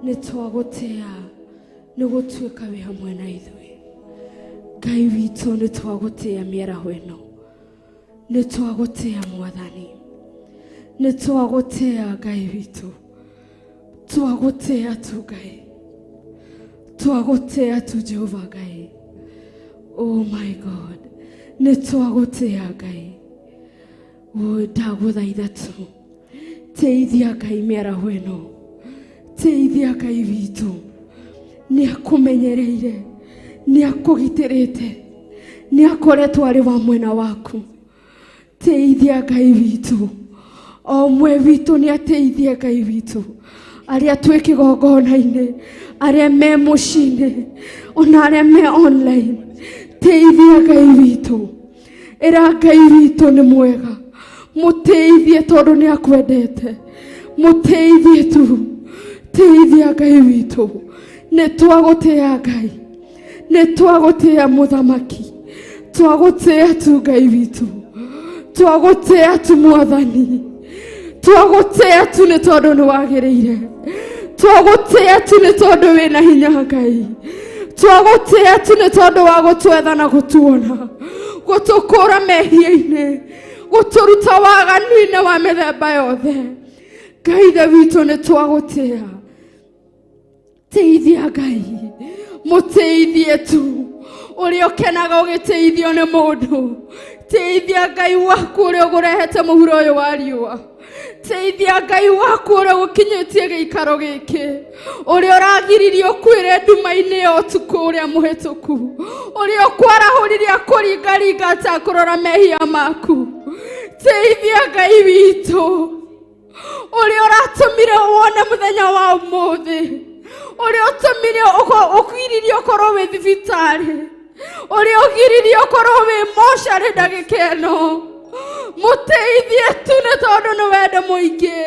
Nitwagotea nigutuika wi hamwe na ithui. Ngai witu nitwagotea miaraho ino. Nitwagotea Mwathani. Nitwagotea Ngai witu. Twagotea tu Ngai. Twagotea tu Jehova Ngai. Oh my God. Nitwagotea Ngai. Oh ndaguthaitha tu. Teithia Ngai miaraho ino. Teithia Ngai witu. Niakumenyereire, niakugitirite, niakoretwo ari wa mwena waku. Teithia Ngai witu. O mwe witu niateithia Ngai witu. Aria twi kigongona-ini, aria me mucini, ona aria me online. Teithia Ngai witu. Era Ngai witu ni mwega. Muteithie tondu niakwendete. Muteithie tu. Teithia Ngai witu. Nitwagotea Ngai. Nitwagotea Muthamaki. Twagotea tu Ngai witu. Twagotea tu Mwathani. Twagotea tu ni tondu ni wagiriire. Twagotea tu ni tondu wina hinya Ngai. Twagotea tu ni tondu wa gutwetha na gutuona. Gutukura mehia-ini. Guturuta waganu-ini wa mithemba yothe. Ngai witu nitwagotea. Teithia Ngai. Muteithie tu. Uria ukenaga ugiteithio ni mundu. Teithia Ngai waku uria ugurehete muhuro uyu wa riua. Teithia Ngai waku uria ukinyitie giikaro giki. Uria uragiririo kwire nduma-ini ya utuku uria muhituku. Uria ukwarahuririe kuringaringa atakurora mehia maku. Teithia Ngai witu. Uria uratumire wone muthenya wa umuthi. Uria utumire ukwiririe ukorwo wi thibitari. Uria ugiririe ukorwo wi mochari ndagika ino. Muteithie tu ni tondu ni wendo muingi.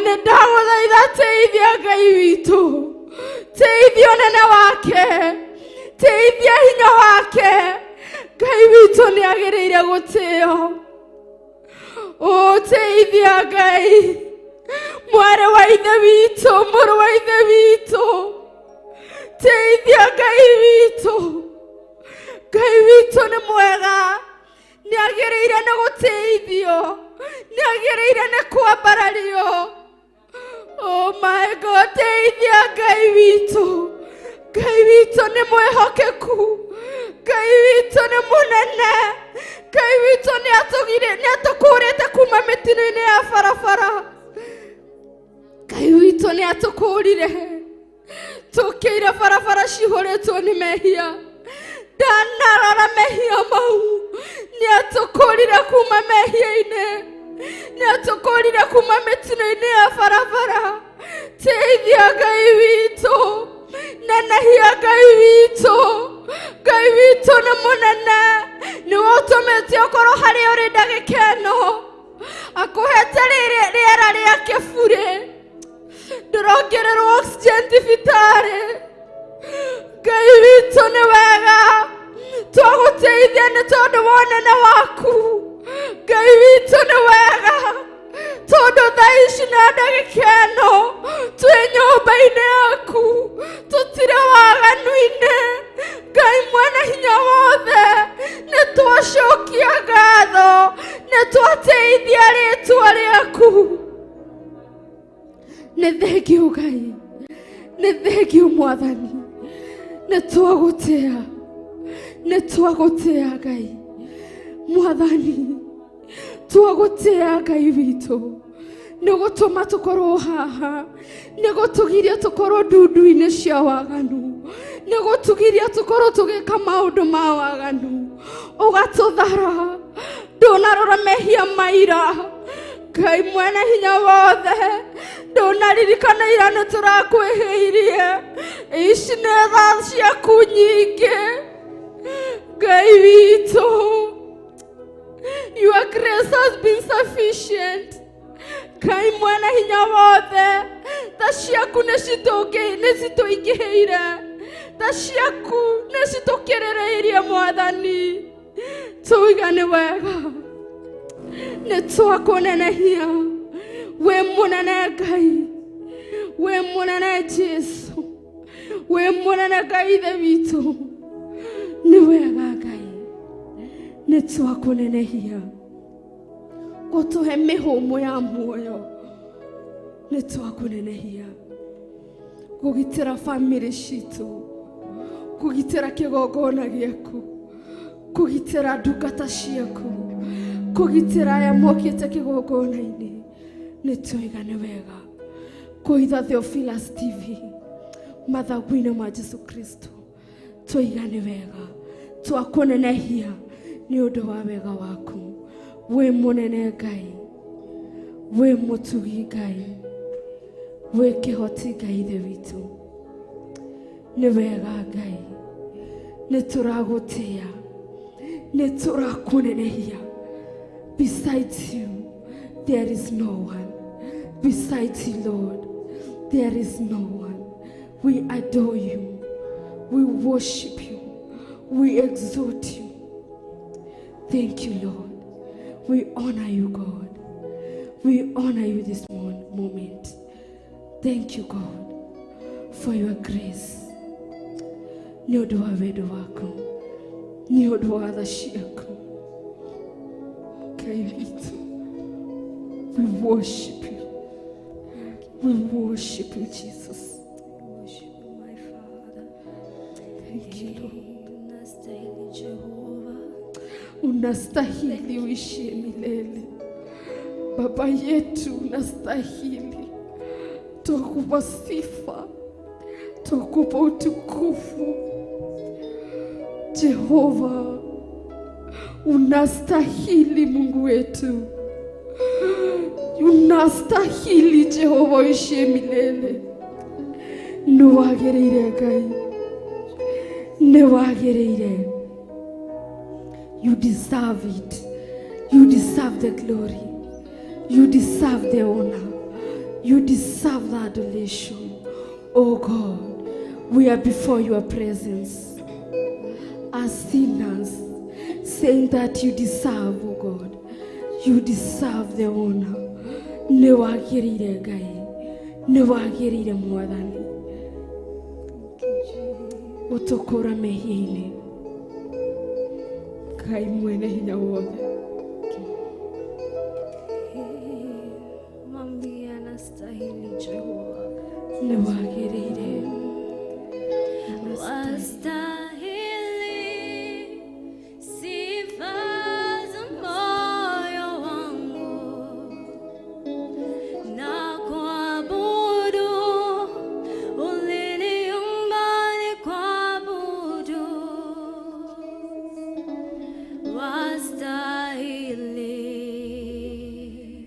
Ni ndaguthaitha teithia Ngai witu. Teithia unene wake. Teithia hinya wake. Ngai witu ni agiriire gutio. Teithia Ngai. Mware wa ithe witu, muru wa ithe witu. Teithia Ngai witu. Ngai witu ni mwega. Niagiriire ni guteithio. Niagiriire ni kwambarario. Oh my God, teithia Ngai witu. Ngai witu ni mwehokeku. Ngai witu ni munene. Ngai witu ni atukurite kuma mitino-ini ya barabara. Ngai witu ni atukurire. Tukiire barabara cihuritwo ni mehia. Ndanarora mehia mau. Ni atukurire kuma mehia-ini. Nĩatũkũrire kuma mĩtino-inĩ ya barabara. Teithia Ngai witũ. Nenehia Ngai witũ. Ngai witũ nĩ mũnene. Nĩwe ũtũmĩte ũkorwo harĩa ũrĩ ndagĩka ĩno. Akũhete rĩera rĩa kĩburi. Ndũrongererwo oxygen thibitarĩ. Ngai witũ nĩ wega. Twagũteithia nĩ tondũ wa ũnene waku. Ngai witũ nĩ wega. Tondũ thaa ici na ndagĩka ĩno twĩ nyũmba-inĩ yaku. Tũtirĩ waganu-inĩ. Ngai mwene hinya wothe, nĩtwacokia ngatho. Nĩtwateithia rĩĩtwa rĩaku. Nĩ thengiũ Ngai. Nĩ thengiũ Mwathani. Nĩtwagũtĩa. Nĩtwagũtĩa Ngai. Mwathani. Twagũtĩa Ngai witũ. Nĩgũtũma tũkorwo haha. Nĩgũtũgiria tũkorwo ndundu-inĩ cia waganu. Nĩgũtũgiria tũkorwo tũgĩka maũndũ ma waganu. Ũgatũthara. Ndũnarora mehia maira. Ngai mwene hinya wothe. Ndũnaririkana ira nĩtũrakwĩhĩirie. Ici nĩ thaa ciaku nyingĩ. Ngai witũ. Your grace has been sufficient. Ngai mwene hinya wothe. Tha ciaku nĩcitũingĩhĩire. Tha ciaku nĩcitũkĩrĩrĩirie Mwathani. Tuiga nĩ wega. Nĩtwakũnenehia. Wĩ mũnene Ngai. Wĩ mũnene Jesu. Wĩ mũnene Ngai Ithe witũ. Nĩ wega Ngai. Nĩtwakũnenehia. Gũtũhe mĩhũmũ ya muoyo. Nĩtwakũnenehia. Kũgitĩra family citũ. Kũgitĩra kĩgongona gĩaku. Kũgitĩra ndungata ciaku. Kũgitĩra aya mokĩte kĩgongona-inĩ. Nĩtũiga nĩ wega. Kũhitha Theophilus TV. Mathagu-inĩ ma Jesu Kristo. Tũiga nĩ wega. Twakũnenehia nĩ ũndũ wa wega waku. Wĩ mũnene Ngai. Wĩ mũtugi Ngai. Wĩ kĩhoti Ngai Ithe witũ. Nĩ wega Ngai. Nĩtũragũtĩa. Nĩtũrakũnenehia. Besides you, there is no one. Besides you, Lord, there is no one. We adore you. We worship you. We exalt you. Thank you, Lord. We honor you, God. We honor you this moment. Thank you, God, for your grace. Nĩ ũndũ wa wendo waku. Nĩ ũndũ wa tha ciaku. Ngai witũ. We worship you. We worship you, Jesus. I worship you, my Father. Thank you, Lord. Unastahili Jehova. Unastahili uishie milele. Baba yetu unastahili. Twakupa sifa. Twakupa utukufu. Jehova, unastahili Mungu wetu. Unastahili Jehova uishie milele. Nĩwagĩrĩire Ngai. Nĩwagĩrĩire. You deserve it. You deserve the glory. You deserve the honor. You deserve the adoration. Oh God, we are before your presence as sinners, saying that you deserve, oh God, you deserve the honor. Nĩwagĩrĩire Ngai. Nĩwagĩrĩire Mwathani. Gũtũkũra mehia-inĩ. Ngai mwene hinya wothe. Mwambie anastahili Jehova. Nĩwagĩrĩire. Wastahili sifa za moyo wangu na kuabudu. Uliniumba nikuabudu. Wastahili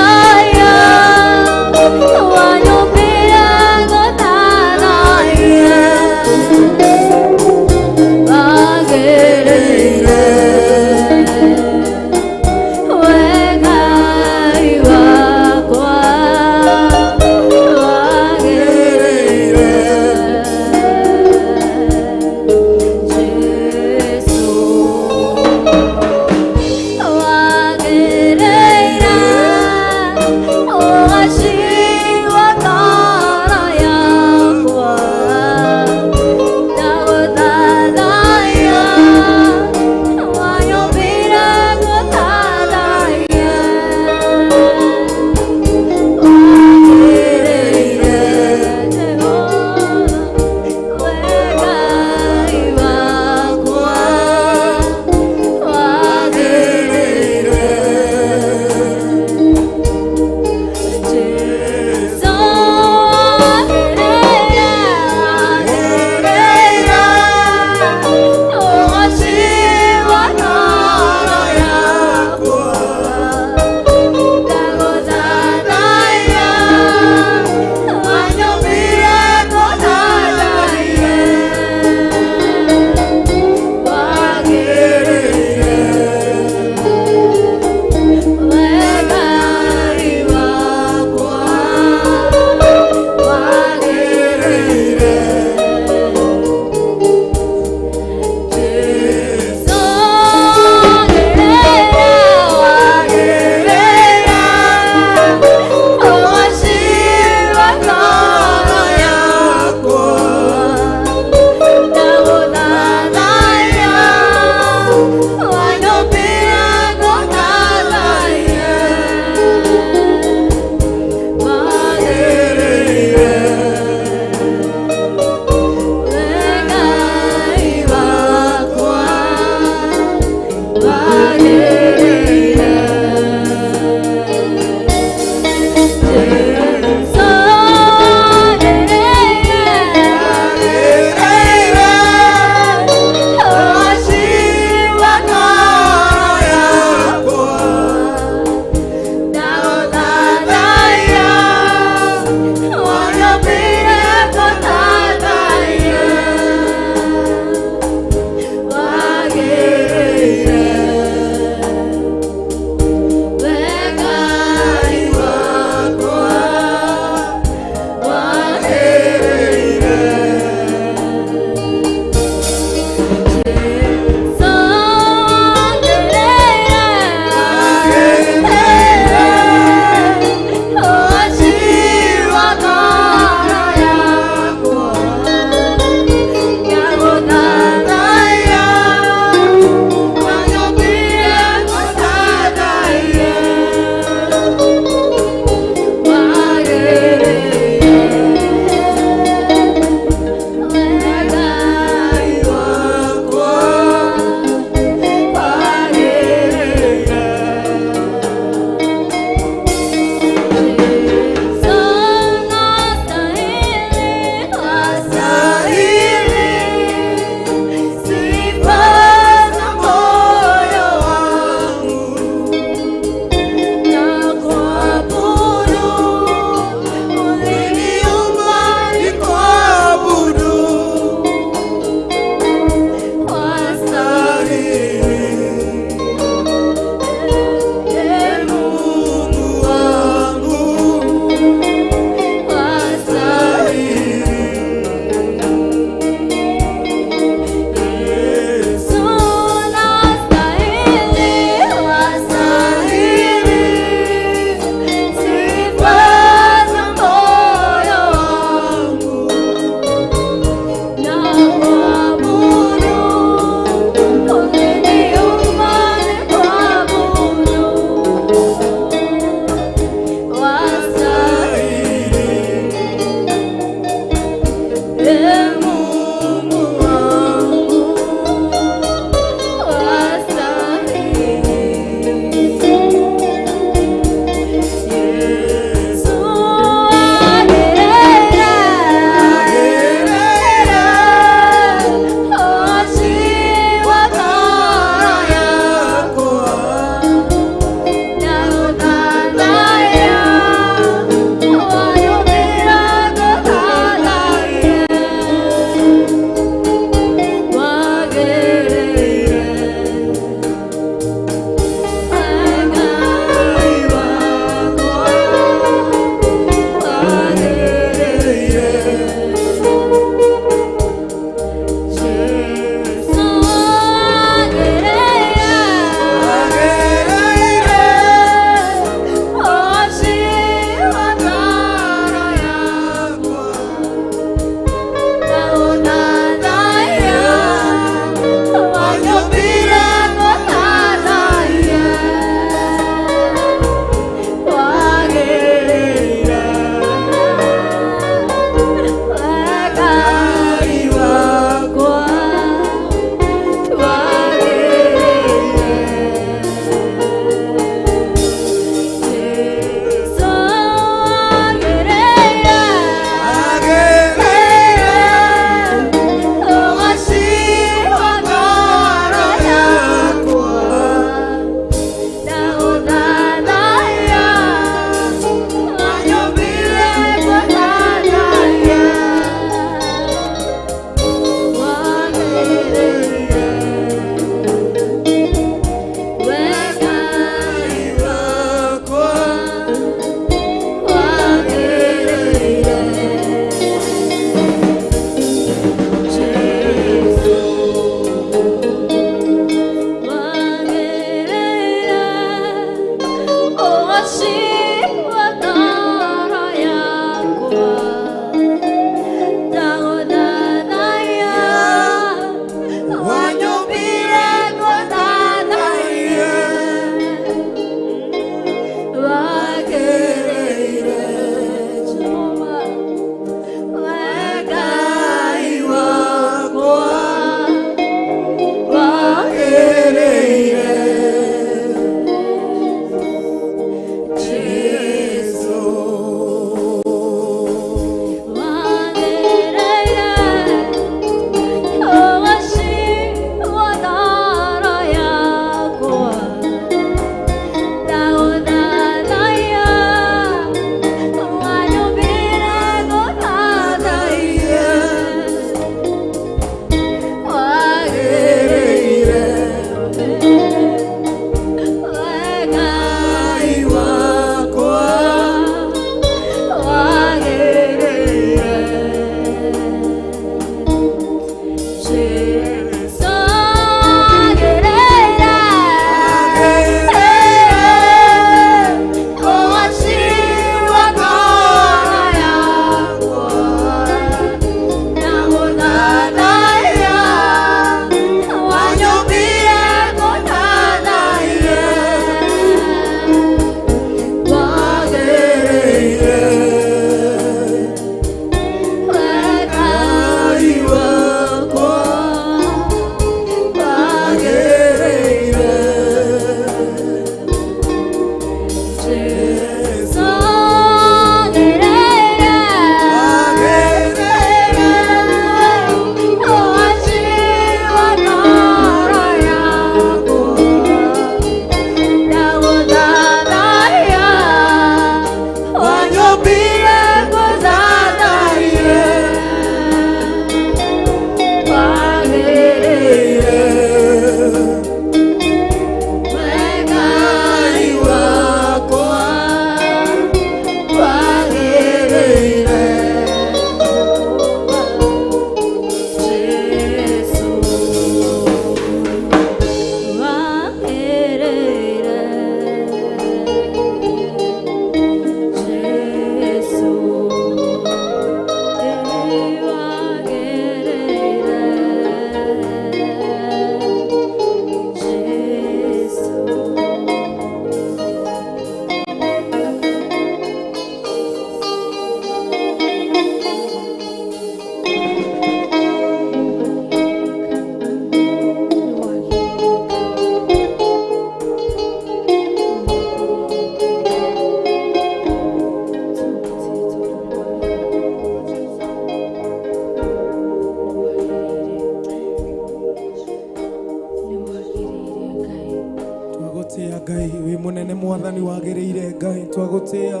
Mwathani wagĩrĩire Ngai twagũtĩa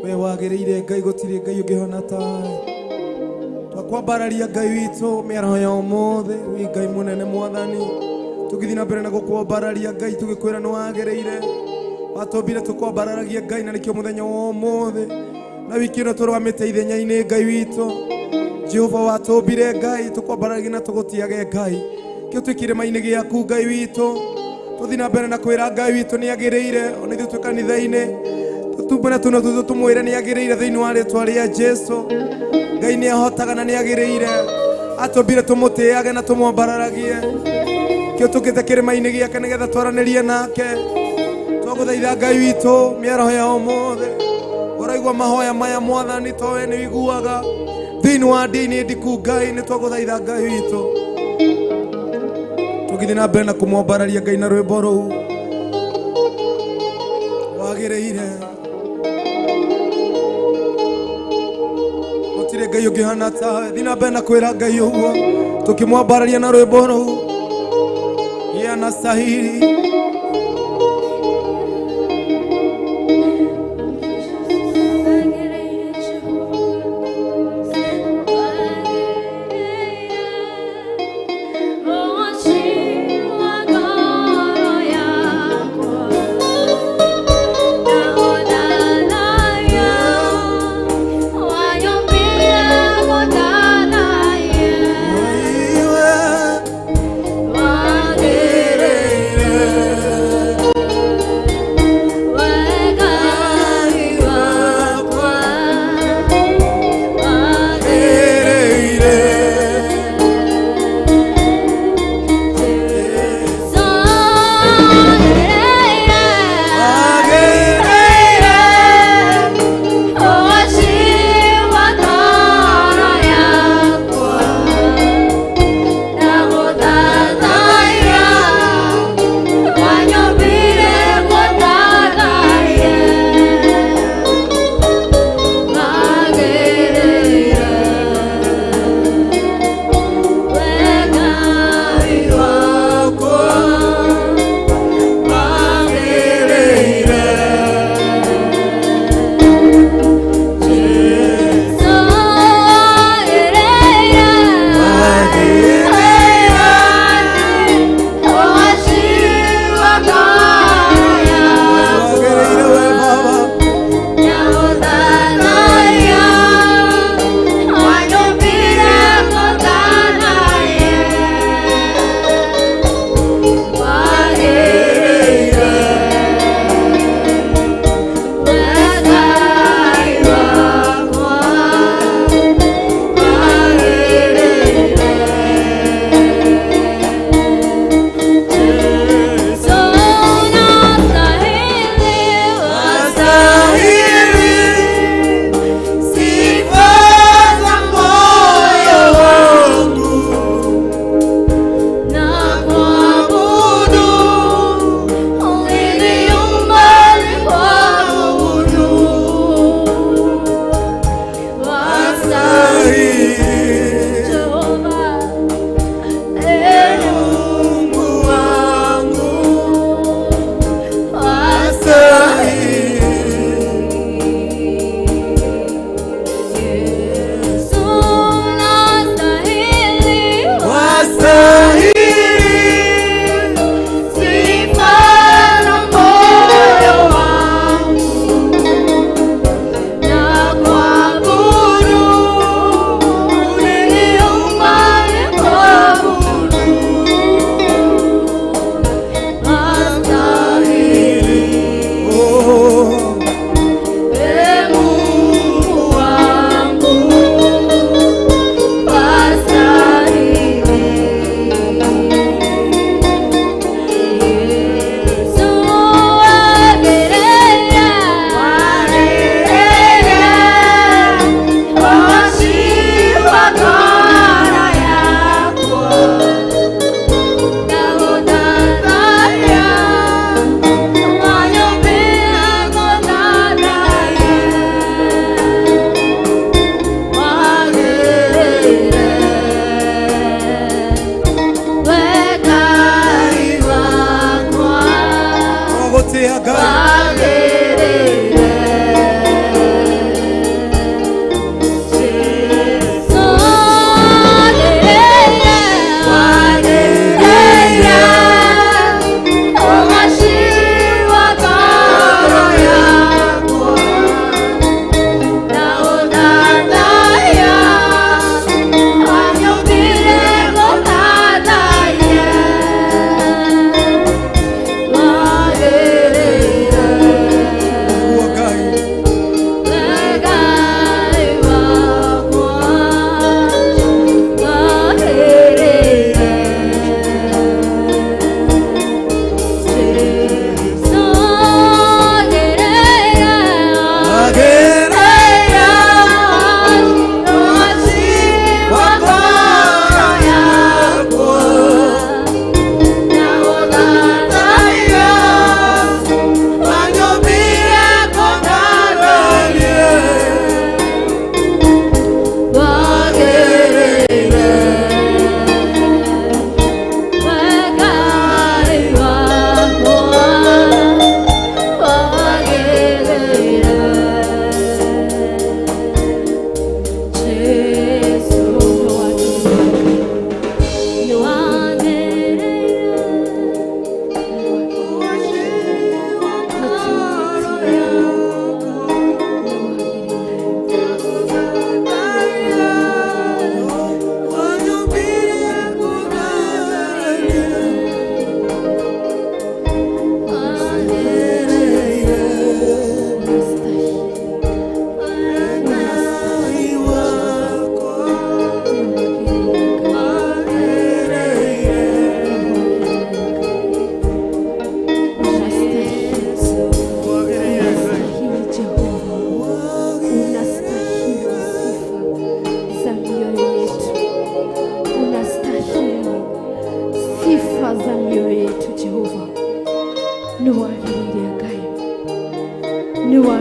we wagĩrĩire Ngai gũtirĩ Ngai ũngĩhana tawe twakwambararia Ngai witũ mĩaraho ya ũmũthĩ wĩ Ngai mũnene Mwathani tũgĩthiĩ na mbere na gũkwambararia Ngai tũgĩkwĩra nĩ wagĩrĩire watũmbire tũkwambararagia Ngai na nĩkĩo mũthenya wa ũmũthĩ na wiki ĩno tũrũgamĩte ithenya-inĩ Ngai witũ Jehova watũmbire Ngai tũkwambararagia na tũgũtiage Ngai kĩo twĩ kĩrĩma-inĩ gĩaku Ngai witũ tũthiĩ na mbere na kwĩra Ngai witũ nĩ agĩrĩire ona ithuĩ twĩ kanitha-inĩ tũtumbana tũno tũtũ tũmwĩre nĩ agĩrĩire thĩinĩ wa rĩtwa rĩa Jesũ Ngai nĩ ahotaga na nĩ agĩrĩire atũmbire tũmũtĩage na tũmwambararagie kĩo tũkĩte kĩrĩma-inĩ gĩake nĩgetha twaranĩrie nake twagũthaitha Ngai witũ mĩaraho ya ũmũthĩ ũraigua mahoya maya Mwathani to we nĩ wĩiguaga thĩinĩ wa Ndia-Ini Ndiku Ngai nĩ twagũthaitha Ngai witũ tũgĩthiĩ na mbere na kũmwambararia Ngai na rwĩmbo rũu wagĩrĩire gũtirĩ Ngai ũngĩhana tawe thiĩ na mbere na kwĩra Ngai ũguo tũkĩmwambararia na rwĩmbo rũu yeye anastahili Wagĩrĩire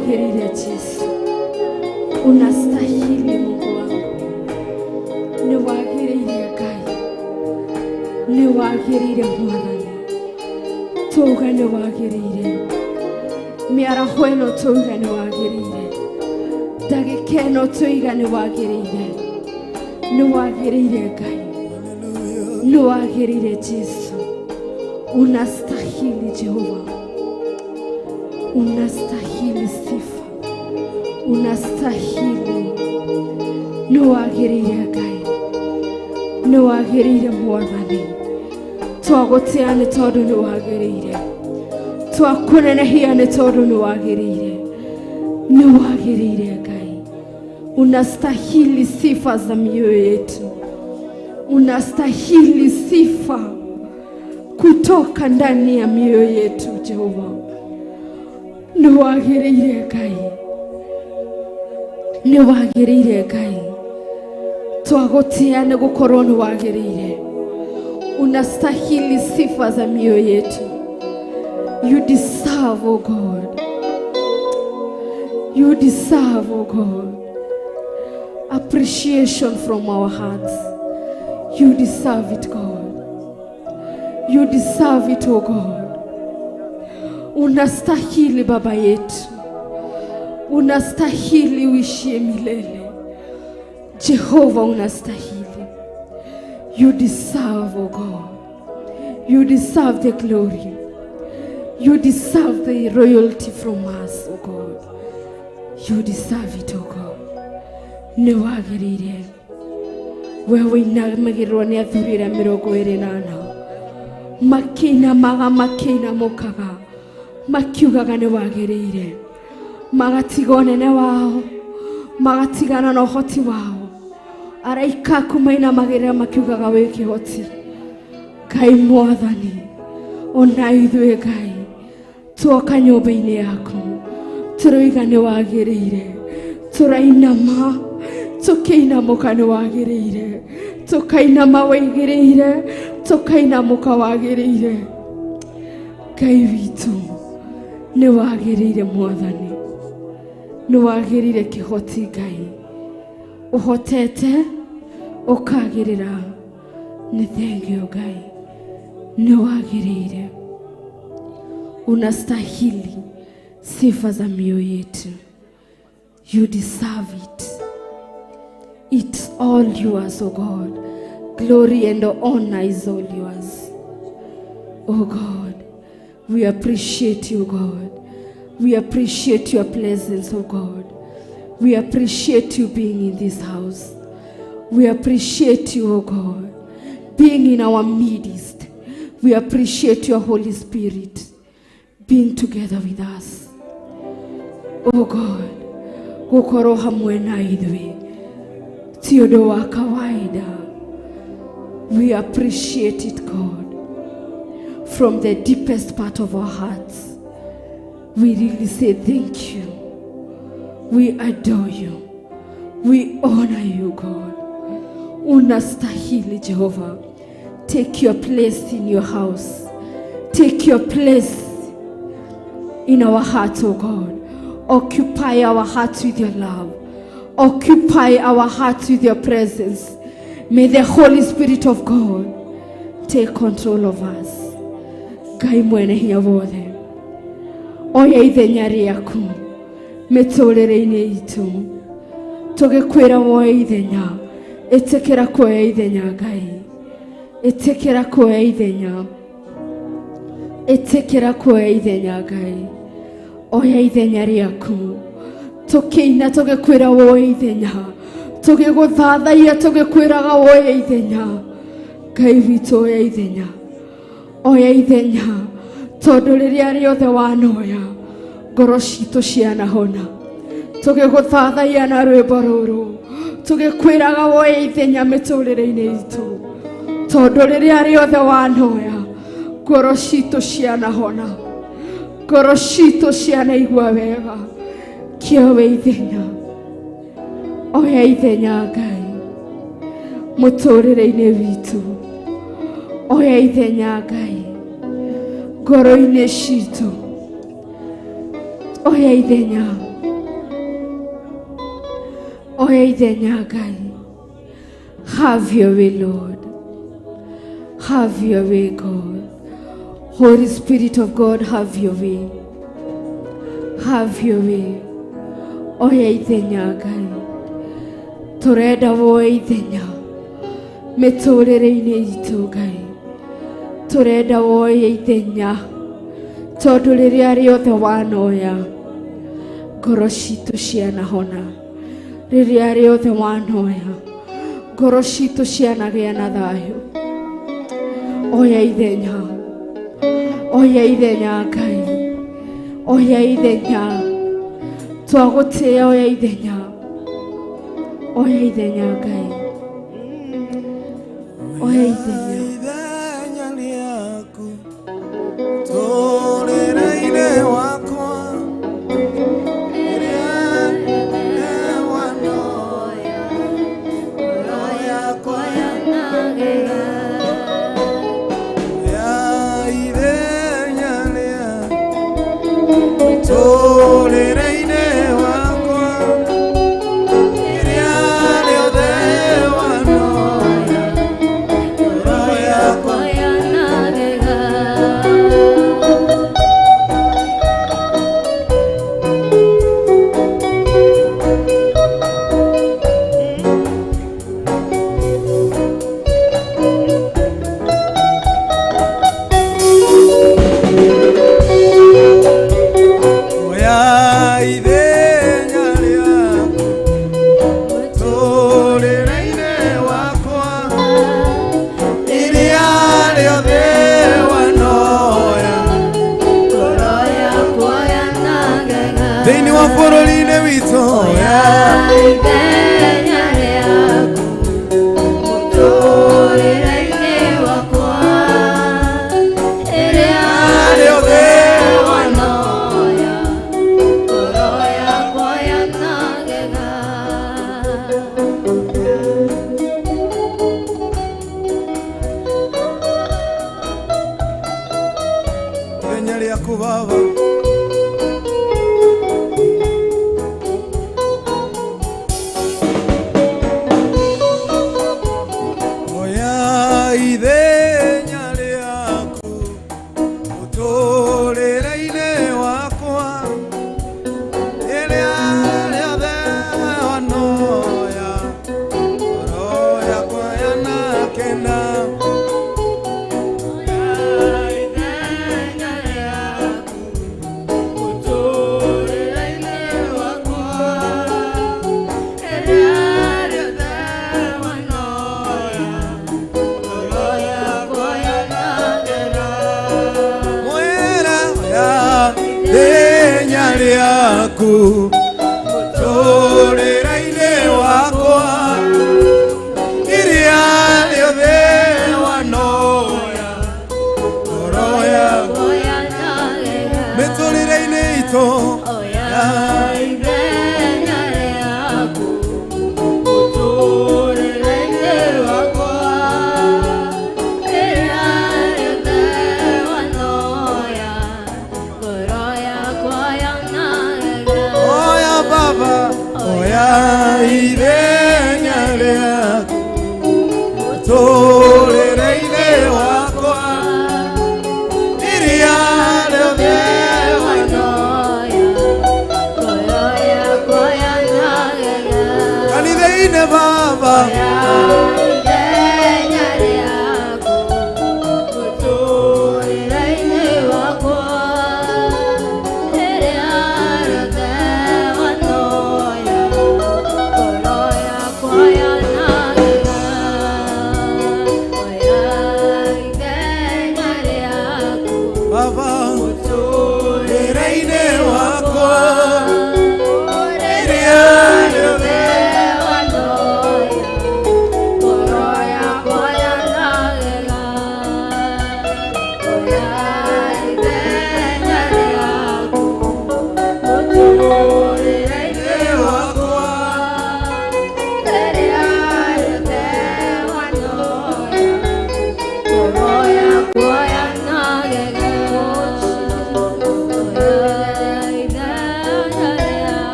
wagĩrĩire Jesu. Unastahili Mungu wangu. Nĩ wagĩrĩire Ngai. Nĩ wagĩrĩire Mwathani. Tuuga nĩ wagĩrĩire. Mĩaraho ĩno tuuga nĩ wagĩrĩire. Ndagĩka ĩno tuiga nĩ wagĩrĩire. Nĩ wagĩrĩire Ngai. Nĩ wagĩrĩire Jesu. Unastahili Jehova. Unastahili sifa. Unastahili. Nĩ wagĩrĩire Ngai. Nĩ wagĩrĩire Mwathani. Twagũtĩa nĩ tondũ nĩ wagĩrĩire. Twakũnenehia nĩ tondũ nĩ wagĩrĩire. Nĩ wagĩrĩire Ngai. Unastahili sifa za mioyo yetu. Unastahili sifa kutoka ndani ya mioyo yetu Jehova. Nĩ wagĩrĩire Ngai. Nĩ wagĩrĩire Ngai. Twagũtĩa nĩ gũkorwo nĩ wagĩrĩire. Unastahili sifa za mioyo yetu. You deserve, oh God. You deserve, oh God, appreciation from our hearts. You deserve it, God. You deserve it, oh God. Unastahili Baba yetu. Unastahili uishie milele. Jehova unastahili. You deserve, oh God. You deserve the glory. You deserve the royalty from us, oh God. You deserve it, oh God. Nĩ wagĩrĩire. Wewe inamagĩrĩrwo nĩ athuri arĩa 24 makĩinamaga makĩinamũkaga makiugaga nĩ wagĩrĩire. Magatiga ũnene wao, magatigana na ũhoti wao. Araika aku mainamagĩrĩra makiugaga wĩ kĩhoti. Ngai Mwathani, ona ithuĩ Ngai tuoka nyũmba-inĩ yaku tũroiga nĩ wagĩrĩire. Tũrainama tũkĩinamũka nĩ wagĩrĩire. Tũkainama wagĩrĩire. Tũkainamũka wagĩrĩire. Ngai witũ nĩ wagĩrĩire Mwathani. Nĩ wagĩrĩire kĩhoti Ngai. Ũhotete ũkagĩrĩra. Nĩ thengio Ngai. Nĩ wagĩrĩire. Unastahili sifa za mioyo yetu. You deserve it. It's all yours, oh God. Glory and honor is all yours. Oh God, we appreciate you, God. We appreciate your presence, oh God. We appreciate you being in this house. We appreciate you, oh God, being in our midst. We appreciate your Holy Spirit being together with us. Oh God, gũkorwo hamwe na ithuĩ ti ũndũ wa kawaida. We appreciate it, God, from the deepest part of our hearts. We really say thank you. We adore you. We honor you, God. Unastahili Jehovah. Take your place in your house. Take your place in our hearts, oh God. Occupy our hearts with your love. Occupy our hearts with your presence. May the Holy Spirit of God take control of us. Ngai mwene hinya wothe, oya ithenya rĩaku mĩtũrĩre-inĩ itũ. Tũgĩkwĩra woya ithenya. Ĩtĩkĩra kuoya ithenya Ngai. Ĩtĩkĩra kuoya ithenya. Ĩtĩkĩra kuoya ithenya Ngai. Oya ithenya rĩaku. Tũkĩina tũgĩkwĩra woya ithenya. Tũgĩgũthathaiya tũgĩkwĩraga woya ithenya. Ngai witũ oya ithenya. Oya ithenya. Tondũ rĩrĩa rĩothe wanoya ngoro citũ cianahona. Tũgĩgũthathaiya na rwĩmbo rũrũ. Tũgĩkwĩraga woya ithenya mĩtũrĩre-inĩ itũ. Tondũ rĩrĩa rĩothe wanoya ngoro citũ cianahona. Ngoro citũ cianaigua wega. Kĩowe ithenya. Oya ithenya Ngai mũtũrĩre-inĩ witũ. Oya ithenya Ngai ngoro-inĩ citũ. Oya ithenya Oya ithenya Ngai. Have your way, Lord. Have your way, God. Holy Spirit of God, have your way. Have your way. Oya ithenya Ngai. Turenda woya ithenya miturire-ini itu Ngai. Turenda woya ithenya tondu riria riothe wanoya ngoro citu cianahona. Riria riothe wanoya ngoro citu cianagia na thayu. Oya ithenya. Oya ithenya Ngai. Oya ithenya. Twagutia oya ithenya. Oya ithenya Ngai. Oya ithenya. Ithenya ni yaku tũũrĩre-inĩ wakwa.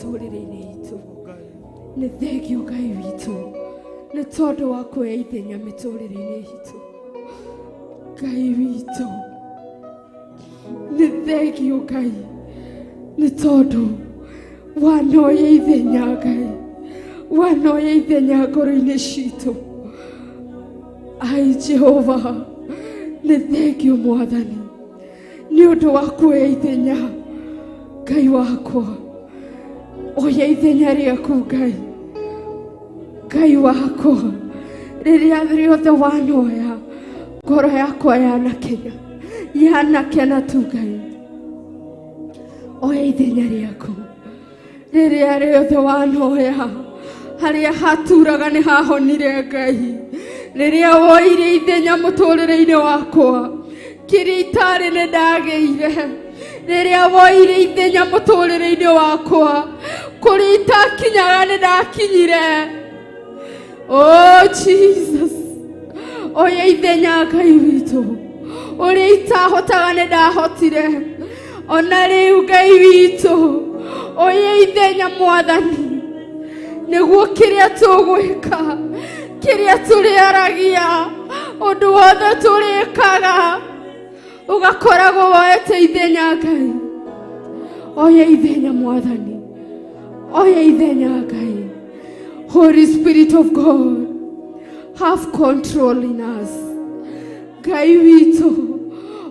mĩtũrĩre-inĩ itũ. Nĩ thengio Ngai witũ nĩ tondũ wa kuoya ithenya mĩtũrĩre-inĩ itũ. Ngai witũ nĩ thengio Ngai nĩ tondũ wanoya ithenya Ngai, wanoya ithenya ngoro-inĩ citũ. Ai Jehova, nĩ thengio Mwathani nĩ ũndũ wa kuoya ithenya. Ngai wakwa, oya ithenya rĩaku Ngai. Ngai wakwa, rĩrĩa rĩothe wanoya, ngoro yakwa yanakena tu Ngai. Oya ithenya rĩaku. Rĩrĩa rĩothe wanoya, harĩa haturaga nĩ hahonire Ngai. Rĩrĩa woire ithenya mũtũrĩre-inĩ wakwa, kĩrĩa itarĩ nĩ ndagĩire. Rĩrĩa woire ithenya mũtũrĩre-inĩ wakwa, kũrĩa itakinyaga nĩ ndakinyire. Oh Jesus, oya ithenya Ngai witũ. Ũrĩa itahotaga nĩ ndahotire. Ona rĩu Ngai witũ, oya ithenya Mwathani, nĩguo kĩrĩa tũgwĩka, kĩrĩa tũrĩaragia, ũndũ wothe tũrĩkaga, ũgakoragwo woete ithenya Ngai. Oya ithenya Mwathani, oya ithenya Ngai. Holy Spirit of God, have control in us. Ngai witũ,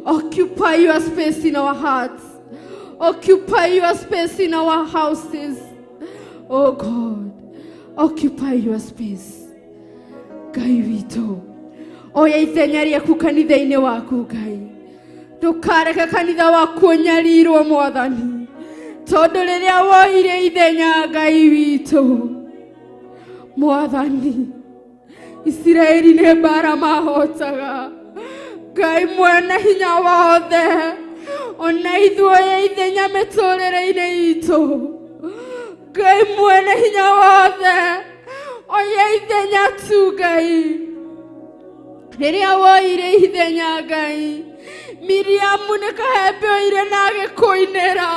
occupy your space in our hearts. Occupy your space in our houses. Oh God, occupy your space. Ngai witũ, oya ithenya rĩaku kanitha-inĩ waku Ngai. Ndũkareke kanitha waku ũnyarirwo Mwathani, tondũ rĩrĩa woire ithenya Ngai witũ, Mwathani, Isiraeli nĩ mbara mahotaga. Ngai mwene hinya wothe, ona ithuoya ithenya mĩtũrĩre-inĩ itũ. Ngai mwene hinya wothe, oya ithenya tu Ngai. Rĩrĩa woire ithenya Ngai, Miriamu nĩ kahembe oire na agĩkũinĩra.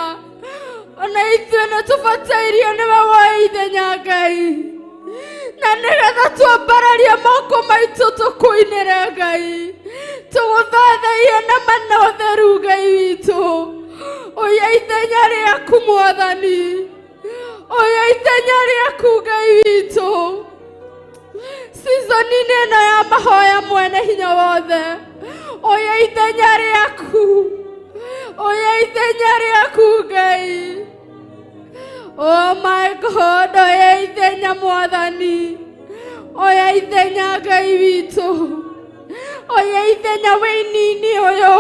Ona ithuĩ nĩ tũbatairio nĩwe woya ithenya Ngai. Na nĩgetha twambararie moko maitũ tũkũinĩre Ngai, tũgũthathaiye na mana ũtheru Ngai witũ. Oya ithenya rĩaku Mwathani, oya ithenya rĩaku Ngai witũ. Season-inĩ ĩno ya mahoya mwene hinya wothe, oya ithenya rĩaku, oya ithenya rĩaku Ngai. Oh my God, oya ithenya Mwathani, oya ithenya Ngai witũ. Oya ithenya hwa-ini ũyũ,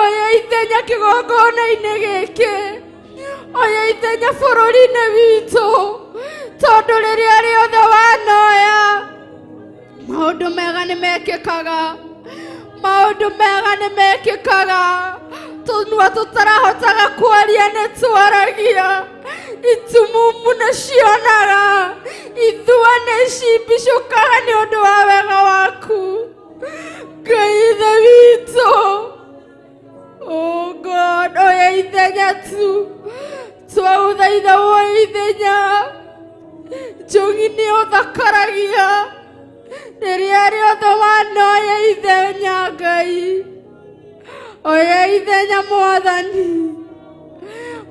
oya ithenya kĩgongona-inĩ gĩkĩ, oya ithenya bũrũri-inĩ witũ, tondũ rĩrĩa rĩothe wanoya, maũndũ mega nĩ mekĩkaga, maũndũ mega nĩ mekĩkaga. Tũnua tũtarahotaga kwaria nĩ twaragia, itumumu nĩ cionaga, ithua nĩ cimbicũkaga nĩ ũndũ wa wega waku Ngai ithe witũ. Oh God, oya ithenya tu, twagũthaitha woya ithenya. Njogi nĩ ũthakaragia, rĩrĩa rĩothe wanoya ithenya Ngai. Oya ithenya Mwathani,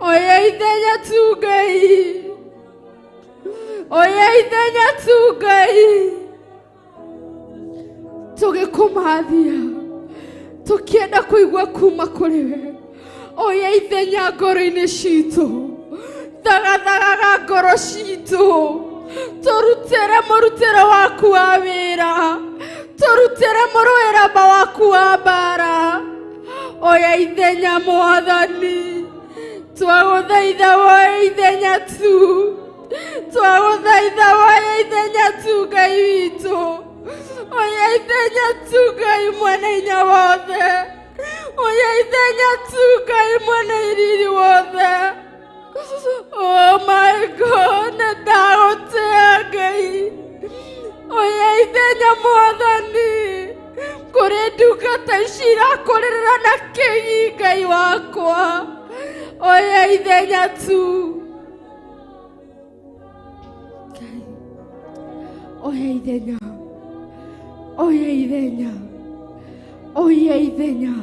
oya ithenya tu Ngai, oya ithenya tu Ngai. Tũgĩkũmathia, tũkĩenda kũigua kuma kũrĩ we. Oya ithenya ngoro-inĩ citũ, thagathagaga ngoro citũ. Tũrutĩre mũrutĩre waku wa wĩra, tũrutĩre mũrũĩramba waku wa mbara. Oya ithenya Mwathani, twagũthaitha woya ithenya tu, twagũthaitha woya ithenya tu Ngai witũ. Oya ithenya tu Ngai mwene hinya wothe, oya ithenya tu Ngai mwene riri wothe. Oh my God, ndagũtĩa Ngai. Oya ithenya Mwathani, kũrĩ ndungata ici irakũrĩrĩra na kĩgi Ngai wakwa. Oya ithenya tu, Oya ithenya. Oya ithenya. Oya ithenya.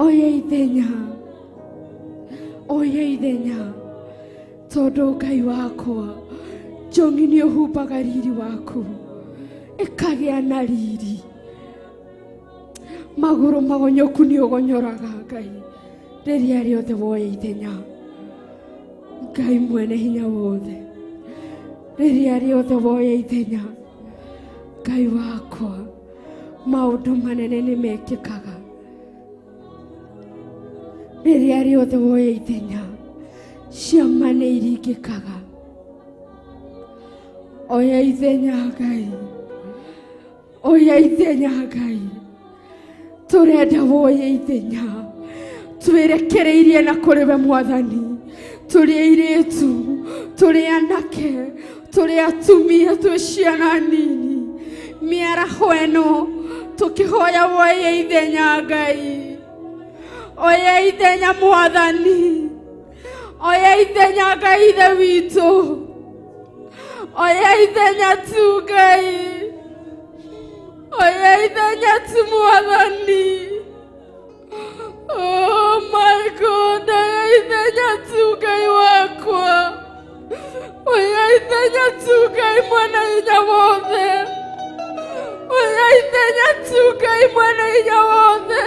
Oya ithenya. Oya ithenya. Tondu Ngai wakwa njongi nĩ ũhumbaga riri waku ĩkagĩa na riri. Magũrũ magonyoku nĩ ũgonyoraga Ngai rĩrĩa rĩothe woya ithenya. Ngai mwene hinya wothe rĩrĩa rĩothe woya ithenya. Ngai wakwa maũndũ manene nĩ mekĩkaga rĩrĩa rĩothe woya ithenya. Ciama nĩ iringĩkaga. Oya ithenya Ngai. Oya ithenya Ngai. Tũrenda woya ithenya. Twĩrekereirie na kũrĩ we Mwathani. Tũrĩ airĩtu, tũrĩ anake, tũrĩ atumia, twĩ ciana nini. Mĩaraho ĩno tũkĩhoya woya ithenya Ngai. Oya ithenya Mwathani. Oya ithenya Ngai ithe witũ. Oya ithenya tu Ngai. Oya ithenya tu Mwathani. Oh my God, oya ithenya tu Ngai wakwa. Oya ithenya tu Ngai mwene hinya wothe. Oya ithenya tu Ngai mwene hinya wothe.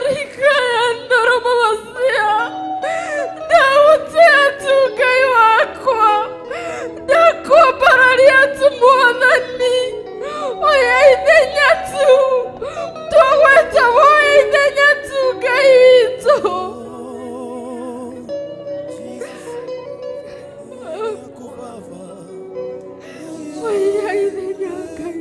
Rikaya ndoromo masia. Ndautea tu Ngai wakwa. Ndakwambararia tu Mwathani. Oya ithenya tu. Twagweta woya ithenya tu Ngai witũ. Oya ithenya Ngai.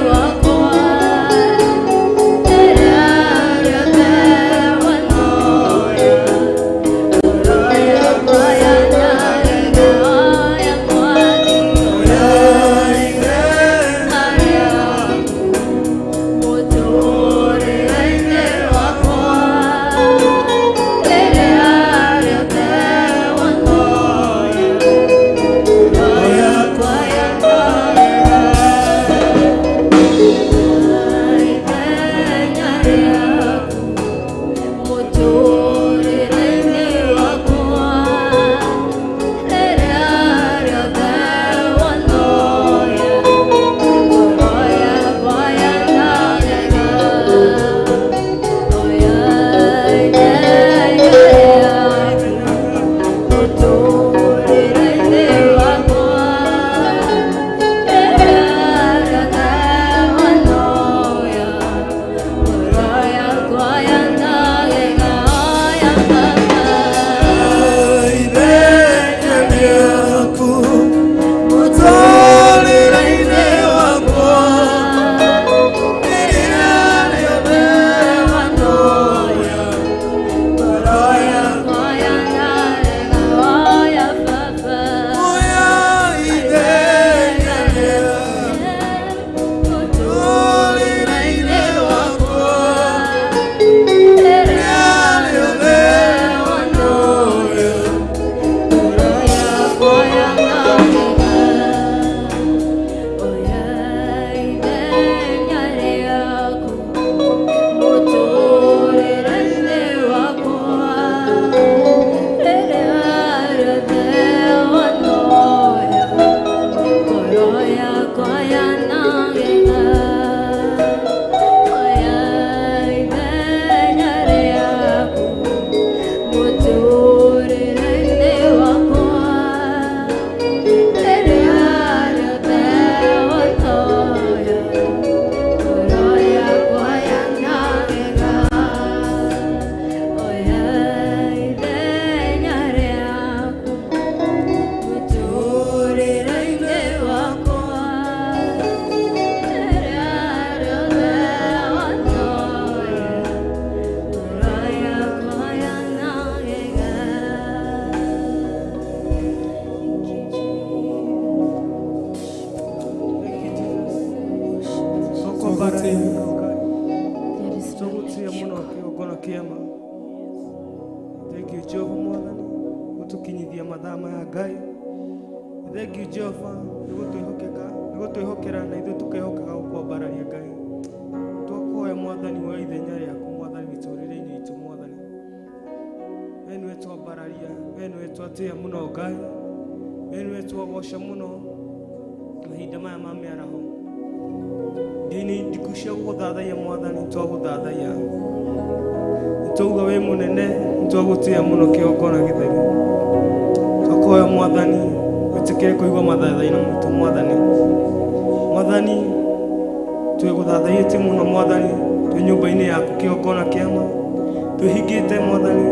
Wakwa Tũgũtĩĩa mũno kĩgongona kĩa ma. Thank you Jehova Mwathani gũtũkinyithia mathaa maya Ngai. Thank you Jehova nĩgũtwĩhokera na ithuĩ tũkehokeka gũkwambararia Ngai. Twakuoya Mwathani wa ithenya rĩaku Mwathani mĩtũrĩre-inĩ itũ Mwathani. We nĩwe twambararia, we nĩwe twatĩĩa mũno Ngai. We nĩwe twagoca mũno mahinda maya ma mĩaraho. Ndiku cia gũgũthathaiya Mwathani twagũthathaiya. Nĩtwauga wĩ mũnene nĩtwagũtĩĩa mũno kĩgongona gĩtheru. Twakuoya Mwathani wĩtĩkĩre kũigua mathathaiya maitũ Mwathani. Mwathani twĩgũthathaiĩtie mũno Mwathani twĩ nyũmba-inĩ yaku kĩgongona kĩa ma. Twĩhingĩte Mwathani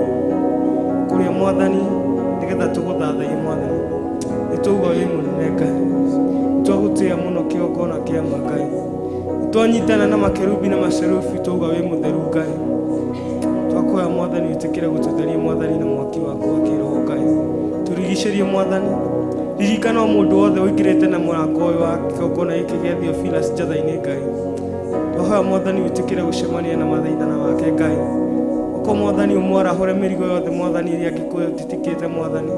kũrĩa Mwathani nĩgetha tũgũthathaiye Mwathani. Nĩtwauga wĩ mũnene Ngai. Twagũtĩĩa mũno kĩgongona kĩa ma Ngai. Twanyitana na makerubi na maserufi twauga wĩ mũtheru Ngai. Twakuoya Mwathani wĩtĩkĩre gũtũtheria Mwathani na mwaki waku wa kĩroho Ngai. Tũrigicĩrie Mwathani. Ririkana o mũndũ wothe ũingĩrĩte na mũrango ũyũ wa kĩgongona gĩkĩ gĩa Theophilus njatha-inĩ Ngai. Twahoya Mwathani wĩtĩkĩre gũcemania na mathaithana make Ngai. Ũka Mwathani ũmwarahũre mĩrigo yothe Mwathani ĩrĩa angĩkũtĩtĩkĩte Mwathani.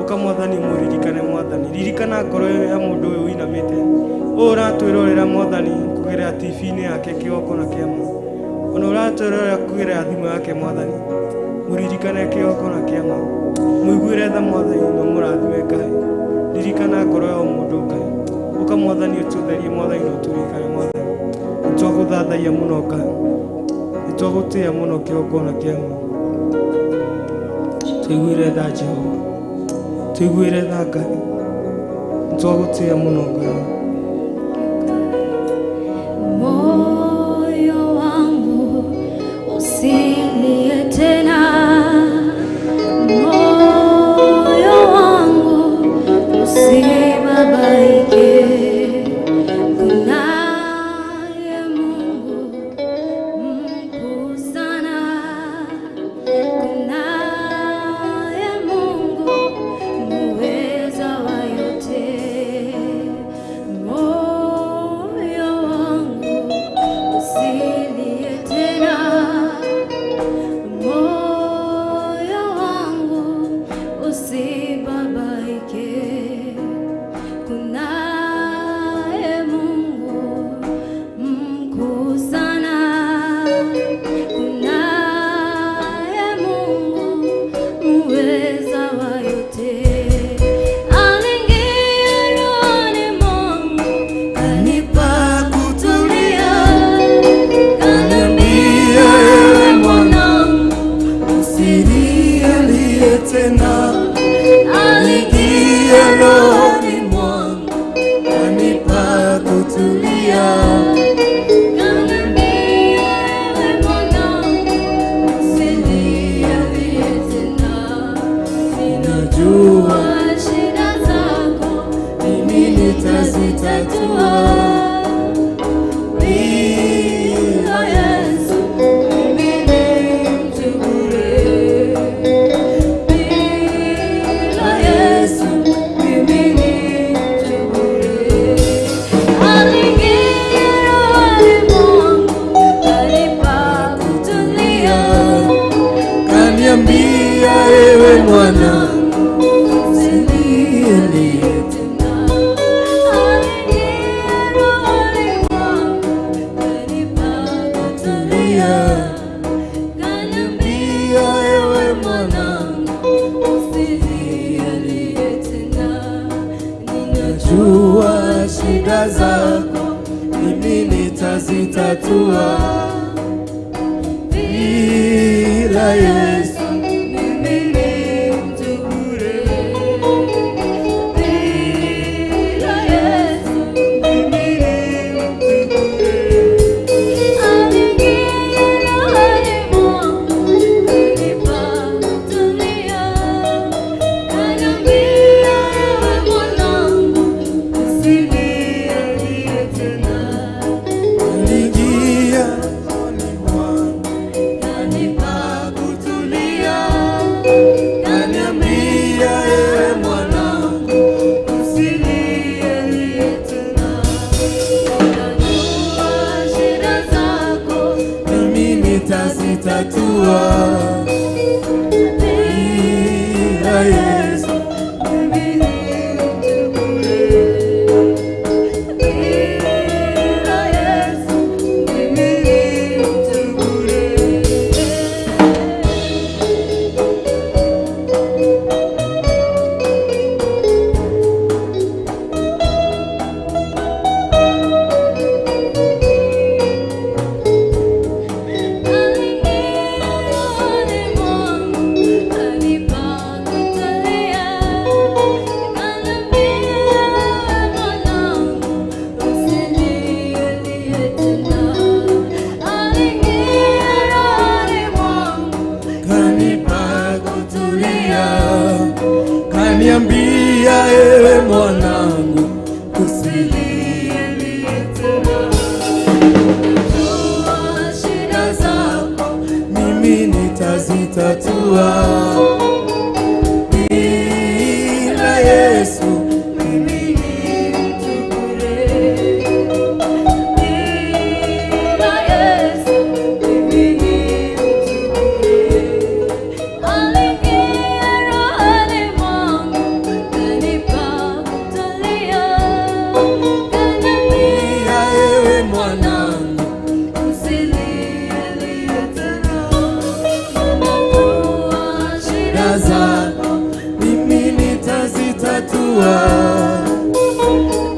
Ũka Mwathani mũririkane Mwathani. Ririkana ngoro ya mũndũ ũyũ ũinamĩte. Ũratwĩrorera Mwathani kũgerera TV-inĩ yake kĩgongona kĩa ma. Ona ũratwĩrorera kũgerera thimũ yake Mwathani. Mũririkane kĩgongona kĩa ma. Mũiguĩre tha Mwathani na mũrathime Ngai. Ririkana ngoro ya mũndũ Ngai. Ũka Mwathani ũtũtherie Mwathani na ũtũririkane Mwathani. Nĩtwagũthathaiya mũno Ngai. Nĩtwagũtĩĩa mũno kĩgongona kĩa ma. Tũiguĩre tha Jehova. Tũiguĩre tha Ngai. Nĩtwagũtĩĩa mũno Ngai. Moyo wangu usilie tena, moyo wangu usibabaike. Kunaye Mungu mkuu sana, kunaye Mungu muweza wa yote. Moyo wangu usilie tena, moyo wangu usibabaike. Kunaye Mungu mkuu sana, kunaye Mungu muweza wa yote. Aliingia rohoni mwangu kanipa kutulia, kaniambia ewe mwanangu Usilie tena. aliingia rohoni mwangu Kanipa kutulia. kaniambia ewe mwanangu usilie tena. Ninajua shida zako mimi nitazitatua. Bila Yesu mimi ni mtu bure. Bila Yesu mimi ni mtu bure. Aliingia rohoni mwangu kanipa kutulia, Kaniambia ewe mwanangu usilie tena. Aliingia rohoni mwangu kanipa kutulia, kaniambia ewe mwanangu usilie tena. Ninajua jua shida zako mimi nitazitatua. Bila Yesu mimi ni mtu bure. Bila Yesu mimi ni mtu bure. Aliingia rohoni mwangu kanipa kutulia, kaniambia ewe mwanangu usilie tena. aliingia rohoni mwangu. Kanipa nitazitatua. Bila Yesu mimi ni mtu bure. Bila Yesu mimi ni mtu bure. Kaniambia ewe mwanangu usilie tena. Najua shida zako mimi nitazitatua. Bila Yesu mimi ni mtu bure. Bila Yesu mimi ni mtu bure. Aliingia rohoni mwangu kanipa kutulia. Kaniambia ewe mwanangu usilie tena. Najua shida zako mimi nitazitatua.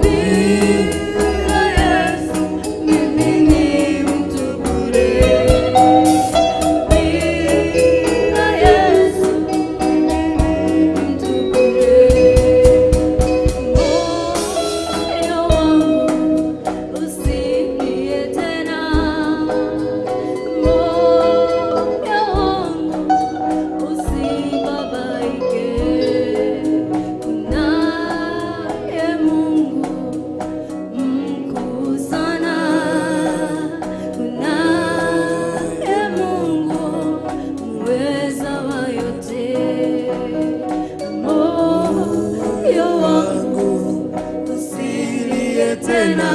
bila Yesu mimi ni mtu bure. Bila Yesu mimi ni mtu bure. Moyo wangu usilie tena. Moyo wangu usibabaike. Kunaye Mungu mkuu sana. Kunaye Mungu muweza wa yote. Moyo wangu usilie tena.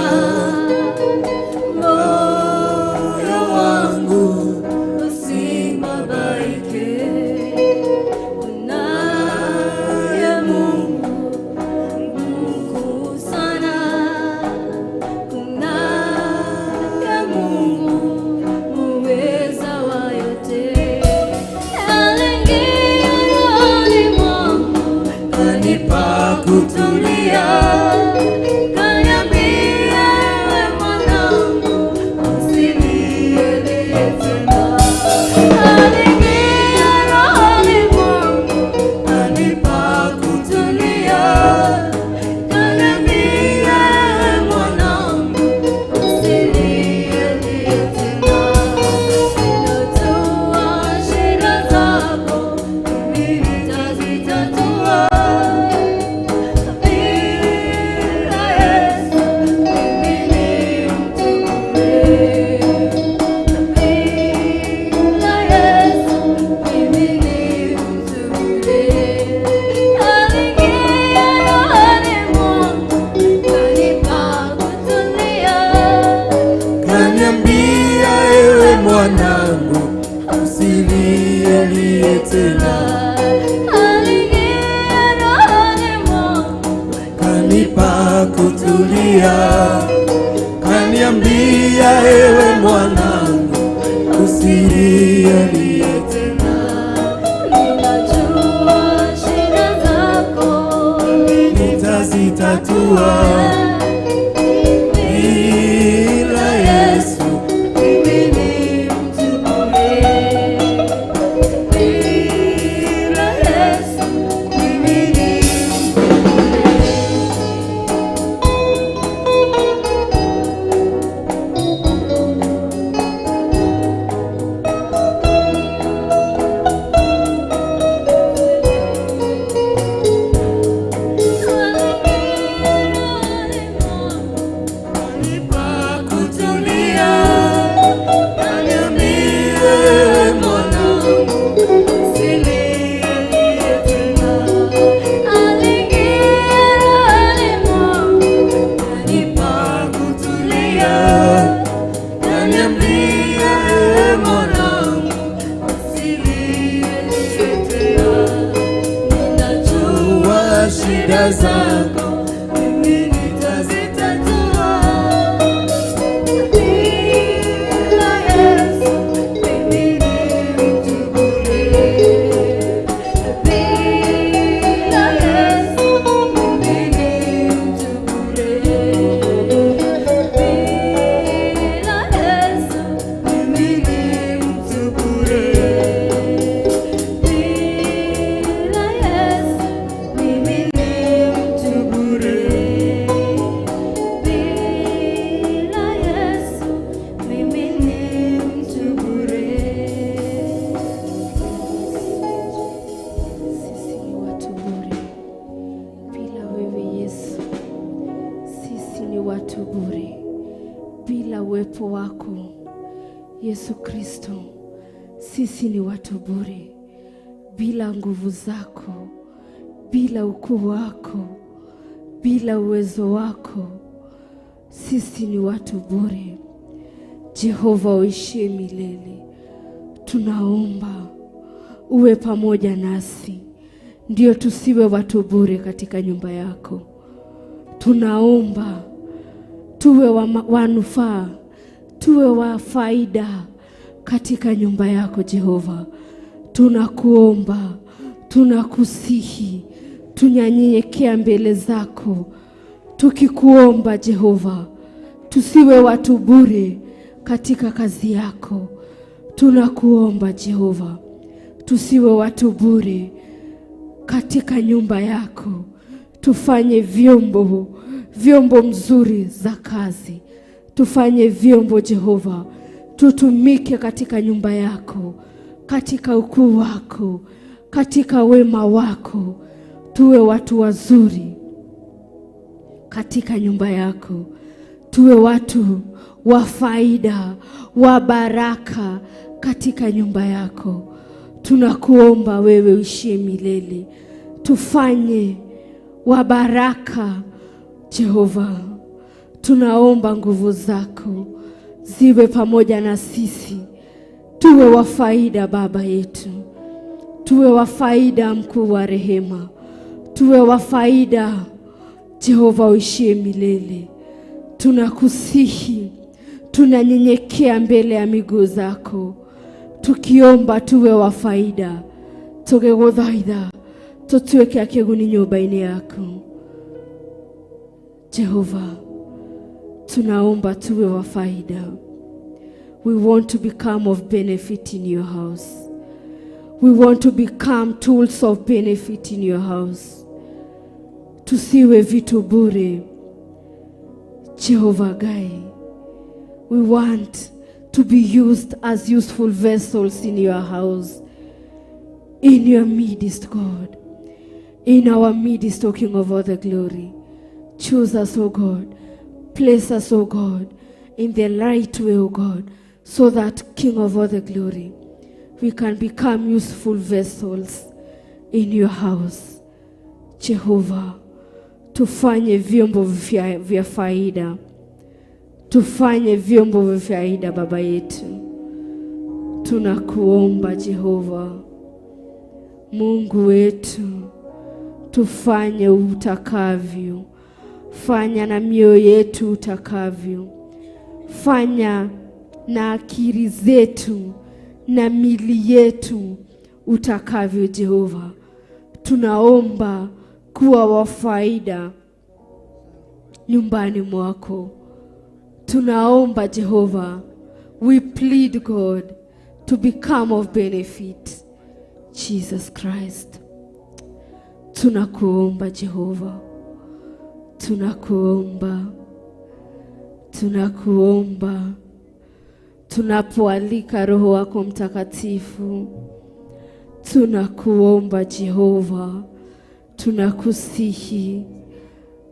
Moyo wangu usibabaike. Kunaye Mungu mkuu sana. Kunaye Mungu muweza wa yote. Aliingia rohoni mwangu kanipa kutulia. Kaniambia ewe mwanangu usilie tena. Aliingia rohoni mwangu kanipa kutulia. Kaniambia ewe mwanangu usilie tena. Najua shida zako mimi nitazitatua. Bila Yesu mimi ni mtu bure. Bila Yesu mimi ni mtu bure. Aliingia rohoni mwangu kanipa kutulia. Kaniambia ewe mwanangu usilie tena. Aliingia rohoni mwangu Kanipa kutulia. Kaniambia ewe mwanangu usilie tena. Ninajua shida zako nitazitatua. Bila Yesu mimi ni mtu bure. Bila Yesu mimi ni mtu bure. shida zako mimi nitazitatua. Bila Yesu mimi ni mtu bure. Bila Yesu mimi ni mtu bure. Bila Yesu mimi ni mtu bure. Bila Yesu mimi ni mtu bure. Bila Yesu mimi ni mtu bure. Sisi ni watu bure bila wewe Yesu. Sisi ni watu bure bila uwepo wako Yesu Kristo. Sisi ni watu bure bila nguvu zako, bila ukuu wako, bila uwezo wako. Sisi ni watu bure. Jehova uishie milele, tunaomba uwe pamoja nasi, ndio tusiwe watu bure katika nyumba yako. Tunaomba tuwe wa manufaa, tuwe wa faida katika nyumba yako Jehova. Tunakuomba, tunakusihi, tunyanyenyekea mbele zako tukikuomba Jehova, tusiwe watu bure katika kazi yako. Tunakuomba Jehova, tusiwe watu bure katika nyumba yako. Tufanye vyombo mzuri za kazi. Tufanye vyombo Jehova, tutumike katika nyumba yako, katika ukuu wako, katika wema wako. Tuwe watu wazuri katika nyumba yako. Tuwe watu wa faida, wa baraka katika nyumba yako. Tunakuomba wewe uishie milele, tufanye wa baraka Jehova. Tunaomba nguvu zako ziwe pamoja na sisi, tuwe wa faida Baba yetu, tuwe wa faida mkuu wa rehema, tuwe wa faida Jehova uishie milele. Tunakusihi, tunanyenyekea mbele ya miguu zako tukiomba tuwe wa faida. Toge Guthathaiya tutuweke akiguni nyumba-ini yako Jehova. Tunaomba tuwe wa faida. We want to become of benefit in your house. We want to become tools of benefit in your house. Tusiwe vitu bure Jehovah Ngai. We want to be used as useful vessels in your house, in your midst, God, in our midst, O King of all the glory. Choose us, O God. Place us, O God, in the right way, O God, so that, King of all the glory, we can become useful vessels in your house. Jehovah, tufanye vyombo vya faida. Tufanye vyombo vya faida Baba yetu. Tunakuomba Jehova, Mungu wetu, tufanye utakavyo. Fanya na mioyo yetu utakavyo. Fanya na akili zetu na mili yetu utakavyo Jehova. Tunaomba kuwa wa faida nyumbani mwako. Tunaomba Jehova, we plead God to become of benefit. Jesus Christ. Tunakuomba Jehova. Tunakuomba. Tunakuomba. Tunapoalika Roho wako Mtakatifu. Tunakuomba Jehova. Tunakusihi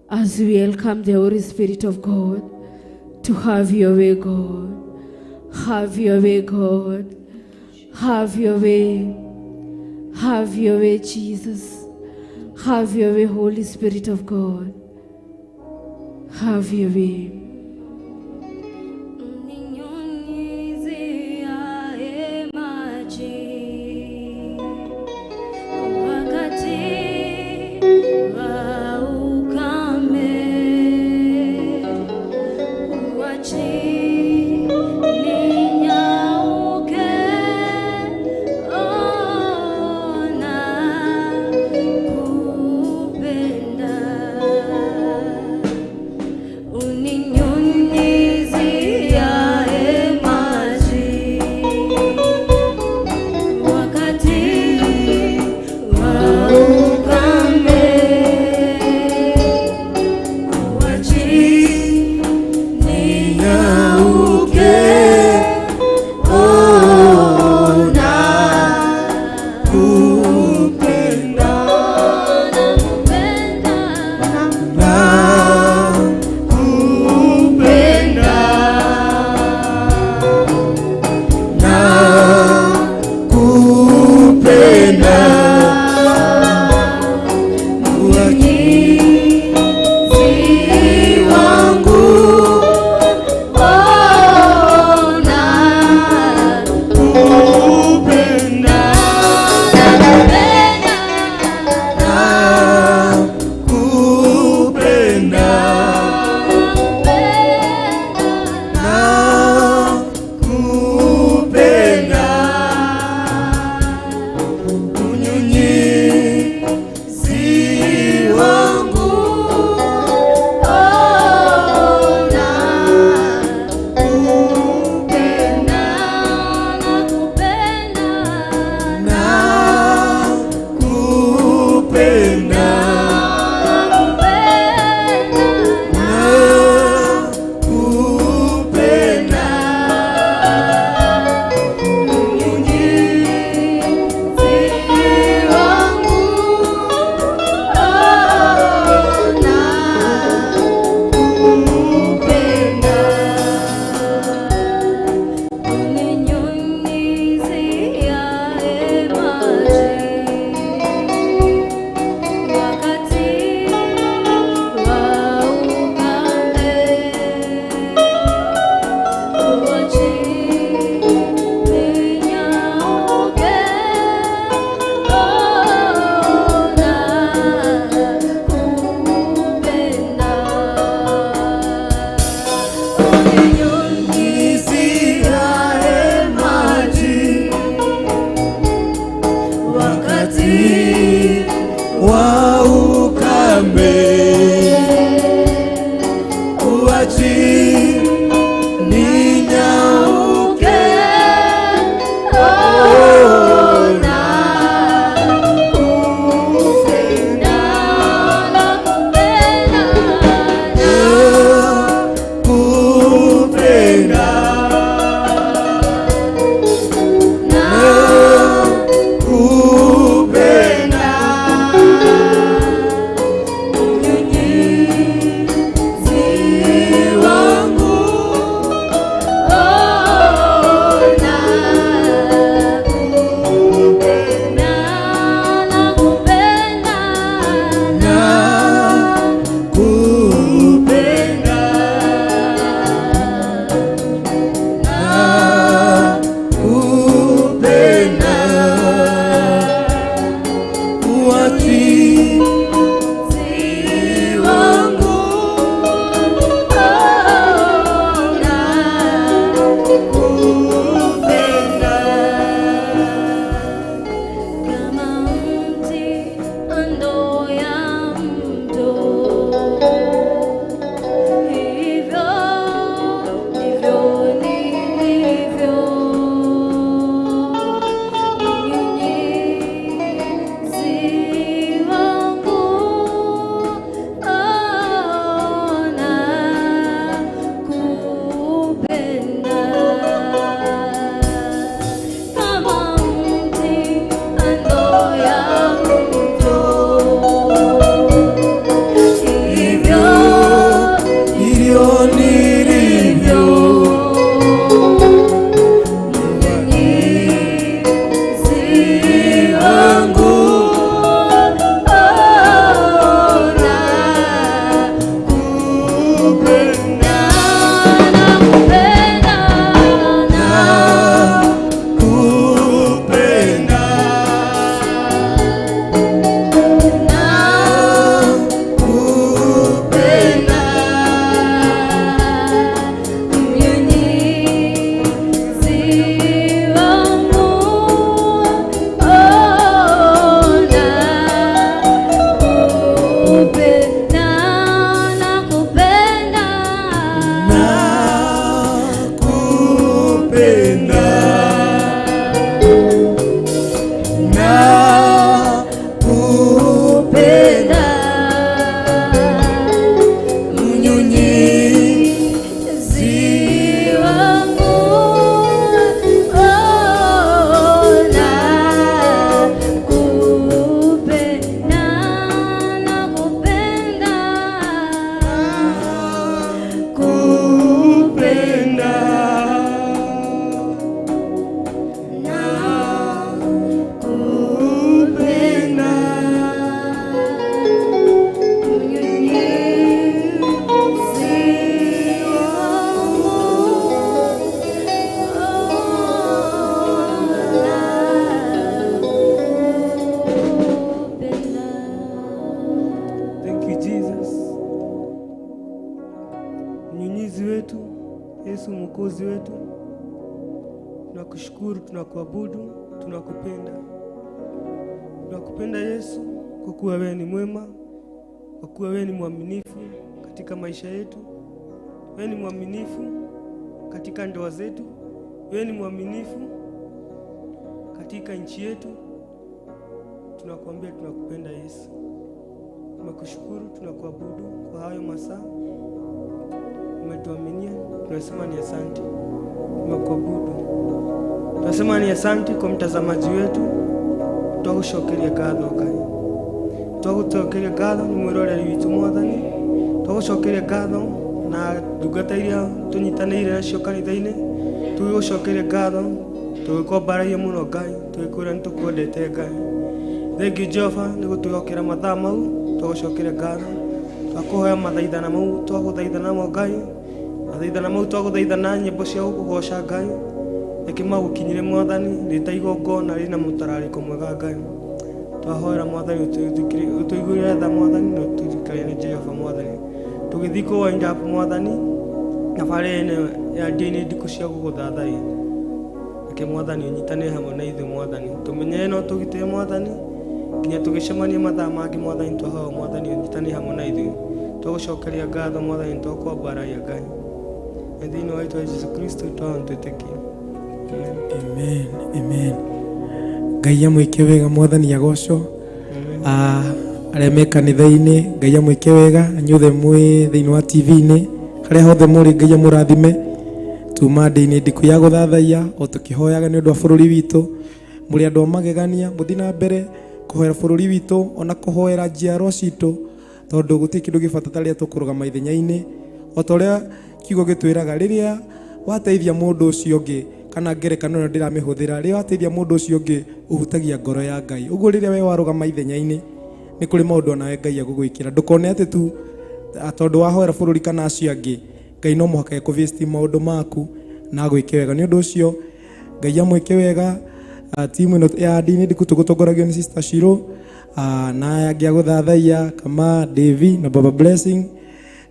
as we welcome the Holy Spirit of God to have your way, God. Have your way, God. Have your way. Have your way, Jesus. Have your way, Holy Spirit of God. Have your way. Wakati wa Yesu mwokozi wetu, tunakushukuru, tunakuabudu, tunakupenda. Tunakupenda Yesu kwa kuwa wewe ni mwema, kwa kuwa wewe ni mwaminifu katika maisha yetu. Wewe ni mwaminifu katika ndoa zetu. Wewe ni mwaminifu katika nchi yetu. Tunakuambia tunakupenda Yesu. Tunakushukuru, tunakuabudu kwa hayo masaa. Umetuaminia, tunasema ni asante. Tunakuabudu. Tunasema ni asante kwa mtazamaji wetu. Twagucokeria ngatho Ngai. Twagucokeria ngatho ni mwiroreri witu Mwathani. Twagucokeria ngatho na ndungata iria tunyitanĩire nacio kanitha-inĩ. Tũgucokeria ngatho, tũgĩkwambararia mũno Ngai, tũgĩkwĩra nĩ tũkwendete Ngai. Thengiũ Jehova nĩ gũtwĩhokera mathaa mau, twagucokeria ngatho. Twakuhoya mathaithana mau, twagũthaithana mo Ngai. Mathaithana mau twagũthaithana nyĩmbo cia gũkũgoca Ngai. Reke magũkinyĩre Mwathani, rĩta igongona rĩna mũtararĩko mwega Ngai. Twahoera Mwathani ũtũiguĩre tha Mwathani na ũtũthikĩrĩrie nĩ Jehova Mwathani. Tũgĩthiĩ kũ-wind up Mwathani na barĩ-inĩ ya Ndia-Ini Ndiku cia Guthathaiya. Reke Mwathani ũnyitanĩre hamwe na ithuĩ Mwathani. Tũmenyere no tũgitĩre Mwathani nginya tũgĩcemania mathaa mangĩ Mwathani. Twahoya Mwathani ũnyitanĩre hamwe na ithuĩ. Twagucokeria ngatho Mwathani, twakwambararia Ngai. Thĩinĩ wa rĩĩtwa rĩa Jesũ Kristo twĩtĩkia. Amen, amen. Ngai amwĩke wega, Mwathani agocwo. Arĩa me kanitha-inĩ, Ngai amwĩke wega. Inyuothe mwĩ thĩinĩ wa TV-inĩ, harĩa hothe mũrĩ, Ngai amũrathime. Tuma Ndia-Ini Ndiku ya Guthathaiya, o tũkĩhoyaga nĩ ũndũ wa bũrũri witũ. Mũrĩ andũ a magegania, mũthiĩ na mbere kũhoera bũrũri witũ, ona kũhoera njiarwa citũ, tondũ gũtirĩ kĩndũ gĩbata rĩrĩa tũkũrũgama ithenya-inĩ. O ta ũrĩa kiugo gĩtwĩraga, rĩrĩa wateithia mũndũ ũcio ũngĩ, kana ngerekano ĩno ndĩramĩhũthĩra, rĩrĩa wateithia mũndũ ũcio ũngĩ ũhutagia ngoro ya Ngai. Ũguo rĩrĩa we warũgama ithenya-inĩ, nĩ kũrĩ maũndũ onawe Ngai agũgwĩkĩra. Ndũkone atĩ tu tondũ wahoera bũrũri kana acio angĩ, Ngai no mũhaka ekũvĩciti maũndũ maku na agwĩke wega. Nĩ ũndũ ũcio Ngai amwĩke wega. Timu ĩno ya Ndia-Ini Ndiku tũgũtongoragio nĩ Sister Shiro, na aya angĩ a Guthathaiya kama Devi na Baba Blessing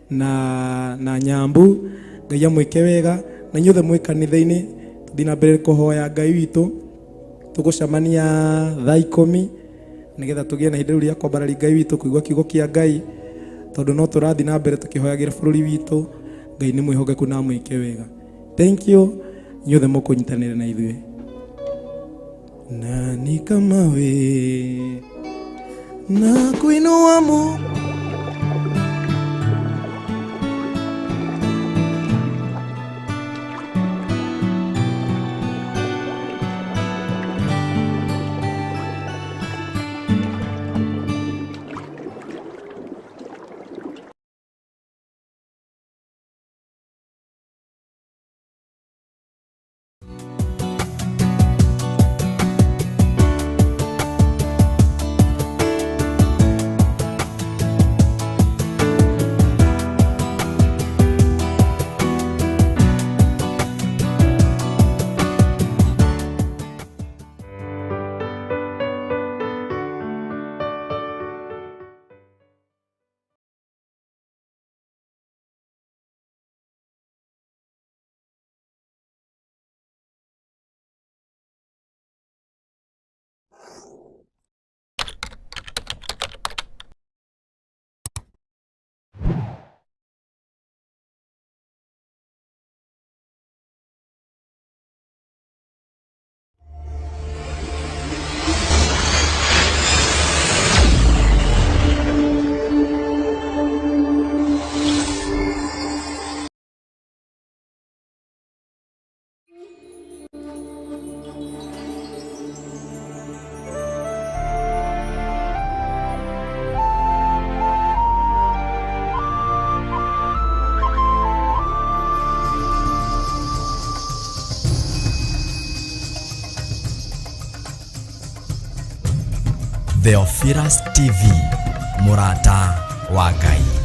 na Nyambu. Ngai amwĩke wega. Na inyuothe mwĩ kanitha-inĩ, tũthiĩ na mbere kũhoya Ngai witũ. Tũgũcemania thaa 10 nĩgetha tũgĩe na ihinda rĩu rĩa kwambararia Ngai witũ, kũigua kiugo kĩa Ngai, tondũ no tũrathiĩ na mbere tũkĩhoyagĩra bũrũri witũ. Ngai nĩ mwĩhokeku na amwĩke wega. Thank you. Inyuothe mũkũnyitanĩra na ithuĩ. Nani kama we na kuinua Mungu. Theophilus TV, MURATA wa Ngai.